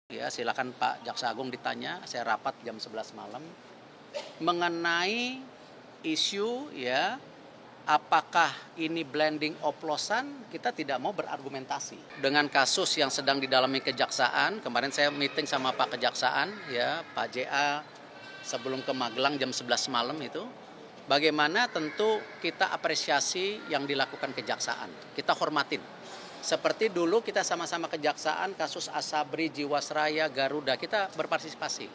Ya, silakan Pak Jaksa Agung ditanya, saya rapat jam 11 malam mengenai isu ya, apakah ini blending oplosan, kita tidak mau berargumentasi. Dengan kasus yang sedang didalami kejaksaan, kemarin saya meeting sama Pak Kejaksaan ya, Pak JA sebelum ke Magelang jam 11 malam itu, bagaimana tentu kita apresiasi yang dilakukan kejaksaan, kita hormatin. Seperti dulu kita sama-sama kejaksaan, kasus Asabri, Jiwasraya, Garuda, kita berpartisipasi.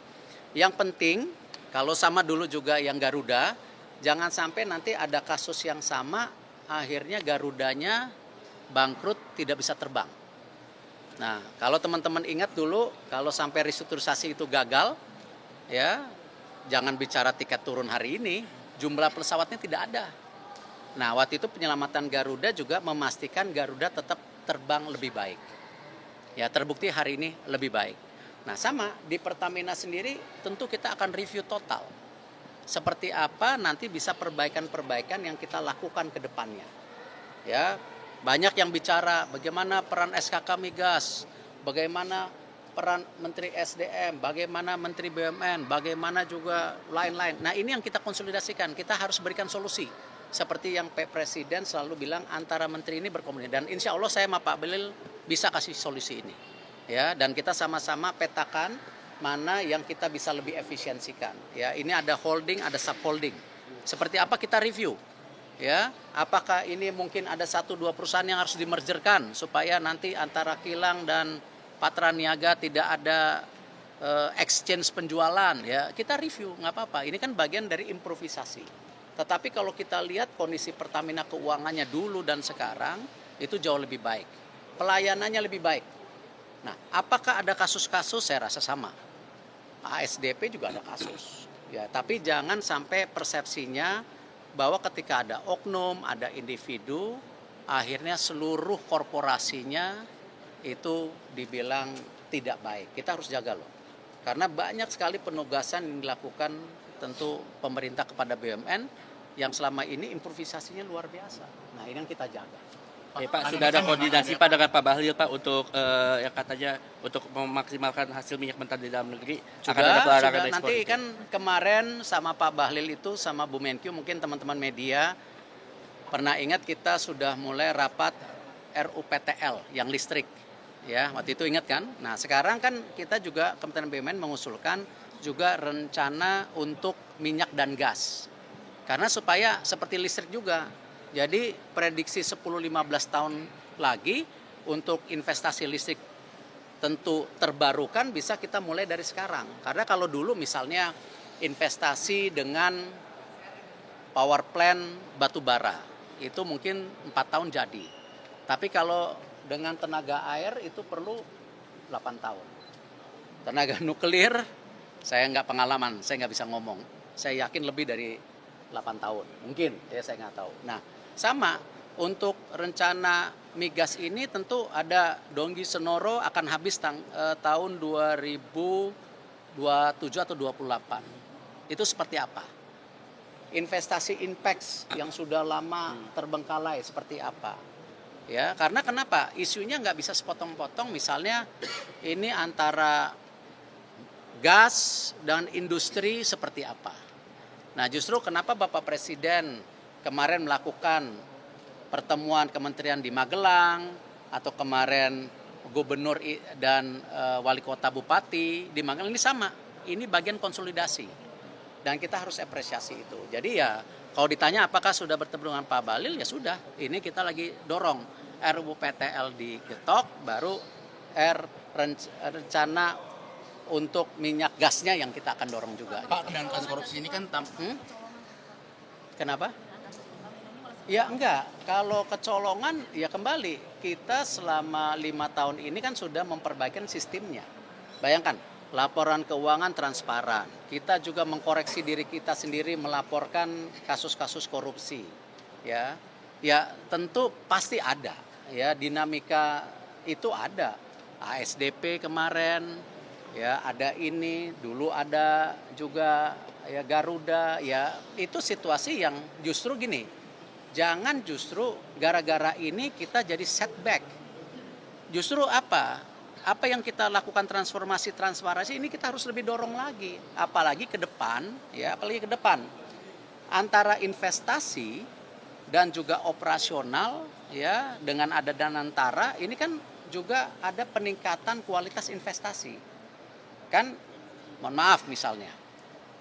Yang penting, kalau sama dulu juga yang Garuda, jangan sampai nanti ada kasus yang sama, akhirnya Garudanya bangkrut, tidak bisa terbang. Nah, kalau teman-teman ingat dulu, kalau sampai restrukturisasi itu gagal, ya jangan bicara tiket turun hari ini, jumlah pesawatnya tidak ada. Nah, waktu itu penyelamatan Garuda juga memastikan Garuda tetap terbang lebih baik. Ya, terbukti hari ini lebih baik. Nah, sama di Pertamina sendiri tentu kita akan review total. Seperti apa nanti bisa perbaikan-perbaikan yang kita lakukan ke depannya. Ya, banyak yang bicara bagaimana peran SKK Migas, bagaimana peran Menteri SDM, bagaimana Menteri BUMN, bagaimana juga lain-lain. Nah, ini yang kita konsolidasikan, kita harus berikan solusi. Seperti yang Pak Presiden selalu bilang, antara menteri ini berkomunikasi. Dan insya Allah saya sama Pak Bahlil bisa kasih solusi ini. Ya, dan kita sama-sama petakan mana yang kita bisa lebih efisiensikan. Ya, ini ada holding, ada subholding. Seperti apa kita review. Ya, apakah ini mungkin ada 1-2 perusahaan yang harus dimergerkan supaya nanti antara kilang dan Patra Niaga tidak ada exchange penjualan. Ya, kita review, nggak apa-apa. Ini kan bagian dari improvisasi. Tetapi kalau kita lihat kondisi Pertamina keuangannya dulu dan sekarang, itu jauh lebih baik. Pelayanannya lebih baik. Nah, apakah ada kasus-kasus? Saya rasa sama. ASDP juga ada kasus. Ya, tapi jangan sampai persepsinya bahwa ketika ada oknum, ada individu, akhirnya seluruh korporasinya itu dibilang tidak baik. Kita harus jaga loh. Karena banyak sekali penugasan yang dilakukan tentu pemerintah kepada BUMN yang selama ini improvisasinya luar biasa. Nah, ini yang kita jaga. Oke, Pak, sudah ada koordinasi Pak dengan Pak Bahlil Pak untuk yang katanya untuk memaksimalkan hasil minyak mentah di dalam negeri. Akan ada pelarangan ekspor. Nanti kan kemarin sama Pak Bahlil itu sama Bu Menkyu, mungkin teman-teman media pernah ingat kita sudah mulai rapat RUPTL yang listrik. Ya, waktu itu ingat kan? Nah, sekarang kan kita juga Kementerian BUMN mengusulkan juga rencana untuk minyak dan gas. Karena supaya seperti listrik juga. Jadi prediksi 10-15 tahun lagi untuk investasi listrik tentu terbarukan bisa kita mulai dari sekarang. Karena kalau dulu misalnya investasi dengan power plant batu bara, itu mungkin 4 tahun jadi. Tapi kalau dengan tenaga air itu perlu 8 tahun. Tenaga nuklir, saya nggak pengalaman, saya nggak bisa ngomong. Saya yakin lebih dari 8 tahun, mungkin, ya saya nggak tahu. Nah, sama untuk rencana migas ini tentu ada Donggi Senoro akan habis tahun 2027 atau 28. Itu seperti apa? Investasi Inpex yang sudah lama terbengkalai seperti apa? Ya, karena kenapa? Isunya nggak bisa sepotong-potong, misalnya ini antara gas dan industri seperti apa. Nah, justru kenapa Bapak Presiden kemarin melakukan pertemuan kementerian di Magelang, atau kemarin gubernur dan wali kota bupati di Magelang, ini sama. Ini bagian konsolidasi. Dan kita harus apresiasi itu. Jadi ya, kalau ditanya apakah sudah bertemu dengan Pak Bahlil, ya sudah. Ini kita lagi dorong RUPTL digetok, baru rencana untuk minyak gasnya yang kita akan dorong juga. Pak, dengan kasus korupsi ini kan Kenapa? Ya enggak, kalau kecolongan ya kembali. Kita selama 5 tahun ini kan sudah memperbaiki sistemnya. Bayangkan, laporan keuangan transparan. Kita juga mengkoreksi diri kita sendiri melaporkan kasus-kasus korupsi. Ya, ya tentu pasti ada. Ya, dinamika itu ada. ASDP kemarin, ya ada ini, dulu ada juga ya Garuda, ya itu situasi yang justru gini. Jangan justru gara-gara ini kita jadi setback. Justru apa? apa yang kita lakukan transformasi ini kita harus lebih dorong lagi, apalagi ke depan, ya, apalagi ke depan antara investasi dan juga operasional, ya, dengan ada Danantara ini kan juga ada peningkatan kualitas investasi. Kan, mohon maaf misalnya,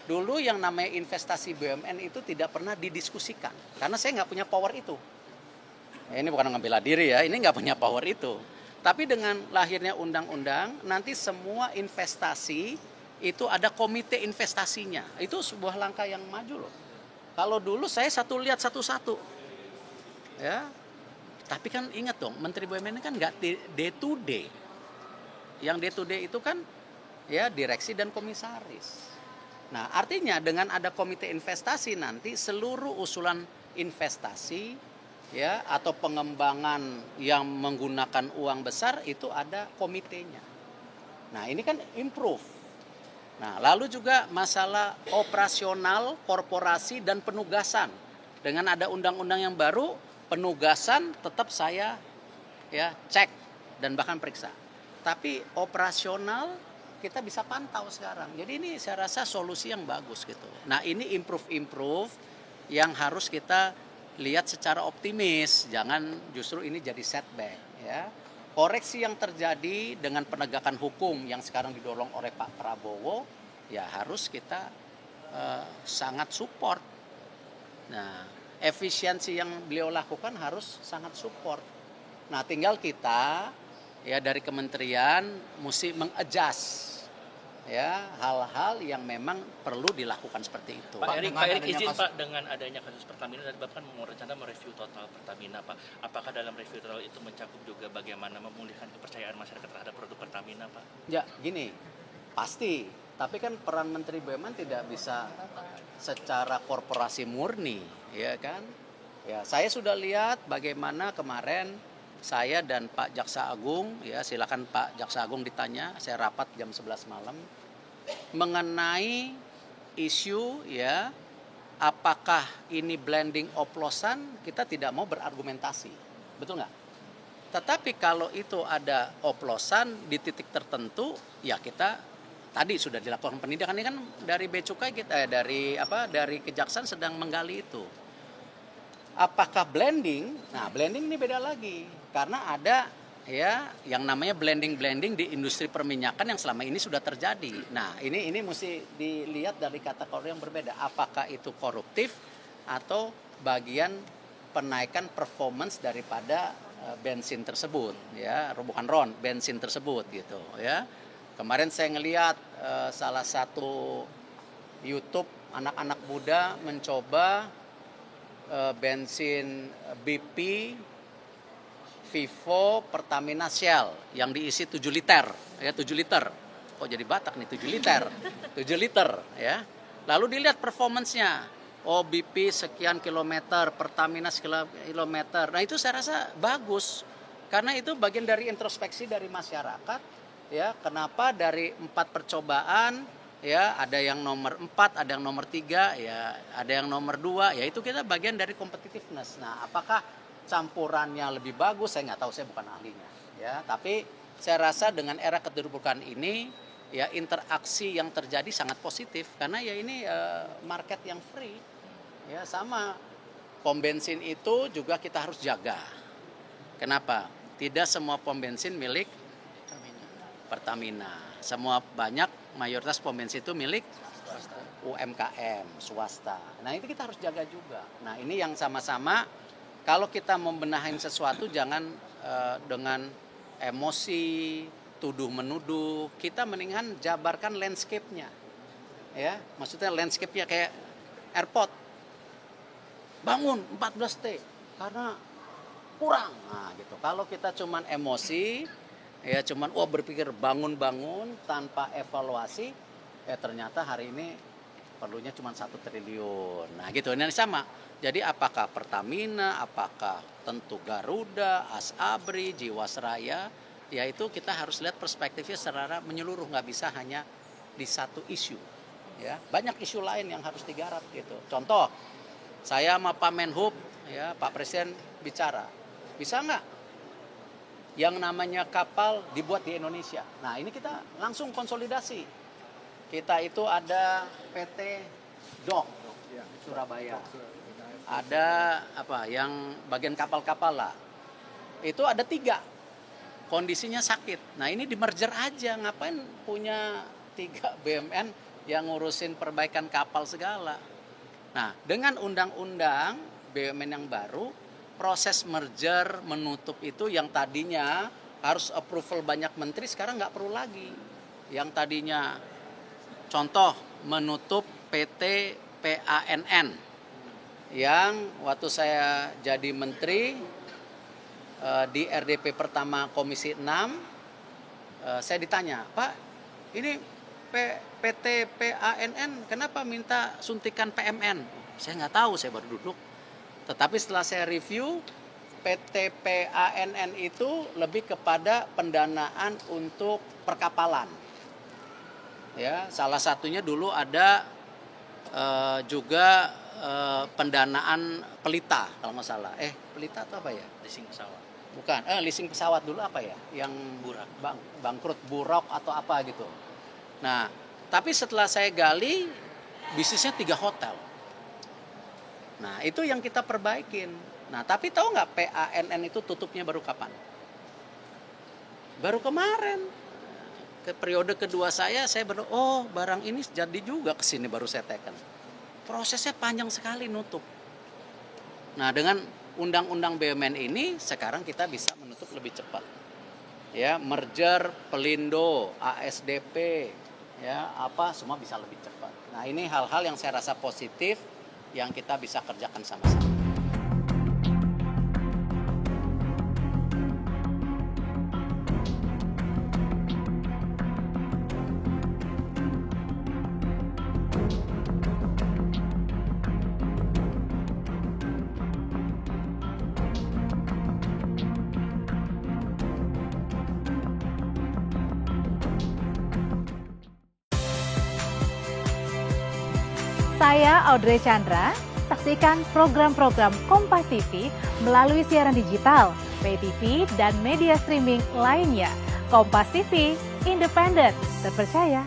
dulu yang namanya investasi BUMN itu tidak pernah didiskusikan karena saya nggak punya power itu. Ini bukan ngebela diri ya, ini nggak punya power itu. Tapi dengan lahirnya undang-undang, nanti semua investasi itu ada komite investasinya. Itu sebuah langkah yang maju loh. Kalau dulu saya lihat satu-satu, ya. Tapi kan ingat dong, Menteri BUMN kan nggak day to day. Yang day to day itu kan ya direksi dan komisaris. Nah, artinya dengan ada komite investasi nanti seluruh usulan investasi, ya, atau pengembangan yang menggunakan uang besar itu ada komitenya. Nah, ini kan improve. Nah, lalu juga masalah operasional korporasi dan penugasan. Dengan ada undang-undang yang baru, penugasan tetap saya ya cek dan bahkan periksa. Tapi operasional kita bisa pantau sekarang. Jadi ini saya rasa solusi yang bagus gitu. Nah, ini improve yang harus kita lihat secara optimis, jangan justru ini jadi setback, ya. Koreksi yang terjadi dengan penegakan hukum yang sekarang didorong oleh Pak Prabowo, ya harus kita sangat support. Nah, efisiensi yang beliau lakukan harus sangat support. Nah, tinggal kita ya dari kementerian mesti mengadjust ya hal-hal yang memang perlu dilakukan seperti itu. Pak Erik izin Pak, dengan adanya kasus Pertamina dan bahkan rencana mereview total Pertamina Pak, apakah dalam review total itu mencakup juga bagaimana memulihkan kepercayaan masyarakat terhadap produk Pertamina Pak? Ya gini, pasti, tapi kan peran Menteri BUMN tidak bisa secara korporasi murni, ya kan? Ya, saya sudah lihat bagaimana kemarin saya dan Pak Jaksa Agung, ya silakan Pak Jaksa Agung ditanya, saya rapat jam 11 malam mengenai isu ya apakah ini blending oplosan, kita tidak mau berargumentasi, betul nggak? Tetapi kalau itu ada oplosan di titik tertentu, ya kita tadi sudah dilakukan penindakan. Ini kan dari Bea Cukai kita dari Kejaksaan sedang menggali itu. Apakah blending? Nah, blending ini beda lagi karena ada ya yang namanya blending di industri perminyakan yang selama ini sudah terjadi. Nah, ini mesti dilihat dari kategori yang berbeda. Apakah itu koruptif atau bagian penaikan performance daripada bensin tersebut, ya, bukan bensin tersebut gitu, ya. Kemarin saya ngelihat salah satu YouTube anak-anak muda mencoba bensin BP Vivo Pertamina Shell yang diisi 7 liter, ya 7 liter. Kok jadi Batak nih 7 liter. 7 liter, ya. Lalu dilihat performance-nya. Oh, BP sekian kilometer, Pertamina sekian kilometer. Nah, itu saya rasa bagus. Karena itu bagian dari introspeksi dari masyarakat, ya. Kenapa dari 4 percobaan, ya, ada yang nomor 4, ada yang nomor 3, ya, ada yang nomor 2, ya itu kita bagian dari competitiveness. Nah, apakah campurannya lebih bagus? Saya nggak tahu, saya bukan ahlinya, ya. Tapi saya rasa dengan era keterbukaan ini, ya interaksi yang terjadi sangat positif karena ya ini market yang free, ya sama pom bensin itu juga kita harus jaga. Kenapa? Tidak semua pom bensin milik Pertamina. Semua mayoritas pom bensin itu milik UMKM, swasta. Nah, itu kita harus jaga juga. Nah, ini yang sama-sama kalau kita membenahin sesuatu jangan dengan emosi, tuduh-menuduh. Kita mendingan jabarkan landscape-nya. Ya, maksudnya landscape-nya kayak airport. Bangun 14T karena kurang. Nah, gitu. Kalau kita cuman emosi, ya cuman berpikir bangun-bangun tanpa evaluasi, ternyata hari ini perlunya cuma 1 triliun. Nah, gitu. Ini sama. Jadi apakah Pertamina, apakah tentu Garuda, Asabri, Jiwasraya, ya itu kita harus lihat perspektifnya secara menyeluruh, nggak bisa hanya di satu isu. Ya, banyak isu lain yang harus digarap gitu. Contoh, saya sama Pak Menhub, ya Pak Presiden bicara, bisa nggak yang namanya kapal dibuat di Indonesia. Nah, ini kita langsung konsolidasi. Kita itu ada PT Dok Surabaya. Ada apa yang bagian kapal-kapal lah. Itu ada 3. Kondisinya sakit. Nah, ini di merger aja. Ngapain punya 3 BUMN yang ngurusin perbaikan kapal segala. Nah, dengan undang-undang BUMN yang baru, proses merger menutup itu yang tadinya harus approval banyak menteri, sekarang nggak perlu lagi. Yang tadinya contoh menutup PT PANN yang waktu saya jadi menteri di RDP pertama Komisi 6, saya ditanya, Pak, ini PT PANN kenapa minta suntikan PMN? Saya nggak tahu, saya baru duduk. Tetapi setelah saya review, PT PANN itu lebih kepada pendanaan untuk perkapalan. Ya, salah satunya dulu ada juga pendanaan pelita kalau nggak salah. Pelita atau apa ya? Leasing pesawat. Bukan, leasing pesawat dulu apa ya? Yang Burak. Bangkrut, Burok atau apa gitu. Nah, tapi setelah saya gali, bisnisnya 3 hotel. Nah, itu yang kita perbaikin. Nah, tapi tahu nggak PANN itu tutupnya baru kapan? Baru kemarin. Ke periode kedua saya baru, barang ini jadi juga kesini baru saya teken. Prosesnya panjang sekali nutup. Nah, dengan undang-undang BUMN ini sekarang kita bisa menutup lebih cepat. Ya, merger, Pelindo, ASDP, ya, apa semua bisa lebih cepat. Nah, ini hal-hal yang saya rasa positif yang kita bisa kerjakan sama-sama. Saya Audrey Chandra, saksikan program-program Kompas TV melalui siaran digital, pay TV, dan media streaming lainnya. Kompas TV, independen, terpercaya.